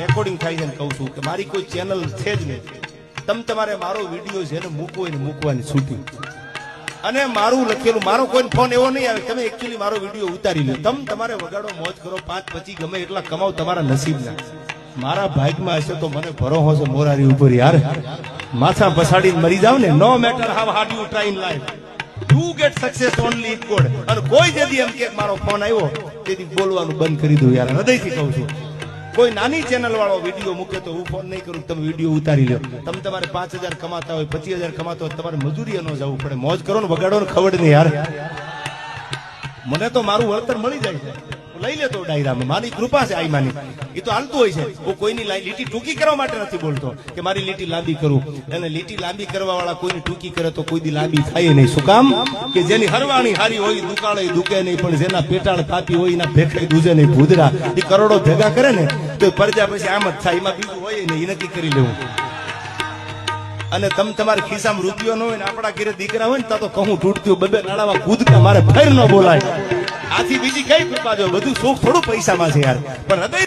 Recording થાય છે ને કહું છું કે મારી કોઈ ચેનલ છે જ નહીં. તમારે મારો વિડીયો છે ને મૂકવો હોય ને મૂકવાની છૂટી, અને મારું લખેલું મારો કોઈ ફોન એવો નહીં આવે. તમે એકચ્યુઅલી મારો વિડીયો ઉતારી લો, તમારે વગાડો, મોજ કરો, 5-25 ગમે એટલા કમાવ, તમારા નસીબના. મારા ભાગમાં હશે તો મને ભરોસો છે મોરારી ઉપર. યાર માથા પછાડીને મરી જાવ ને, no matter how hard you try in life, you get success only in God. અને કોઈ જેથી એમ કે મારો ફોન આવ્યો તેથી બોલવાનું બંધ કરી દઉં. યાર હૃદયથી કહું છું, કોઈ નાની ચેનલ વાળો વિડીયો મૂકે તો હું ફોન નહીં કરું, તમે વિડીયો ઉતારી લો. તમારે 5000 કમાતા હોય, 25000 કમાતા હોય, તમારે મજૂરી ન જવું પડે. મોજ કરો ને, વગાડો ને, ખવડ ને. યાર મને તો મારું વળતર મળી જાય છે, લઈ લેતો ડાયરામાં. મારી કૃપા છે આઈ માની, એ તો હાલતું હોય છે. હું કોઈની લીટી ટૂંકી કરવા માટે નથી બોલતો કે મારી લીટી લાંબી કરું. અને લીટી લાંબી કરવા વાળા કોઈની ટૂંકી કરે તો કોઈ દી લાંબી થાય નહીં. શું કામ? કે જેની હરવાણી હારી હોય દુકાળે દુકે નહીં, પણ જેના પેટાળ તાપી હોય એના ભેખાઈ દૂજે નહીં. ભૂદરા એ કરોડો ભેગા કરે ને તો પરજા પછી આમ જ થાય, એમાં બીજું હોય નહીં, એ નક્કી કરી લેવું. અને તમારે ખિસ્સામાં રૂપિયો ન હોય ને આપણા ઘરે દીકરા હોય ને તો કહું તૂટતું બબે નાણામાં કૂદકા મારે ફેર ન બોલાય. આથી બીજી કઈ કૃપા જો, બધું સુખ થોડું પૈસામાં છે યાર, પણ હૃદય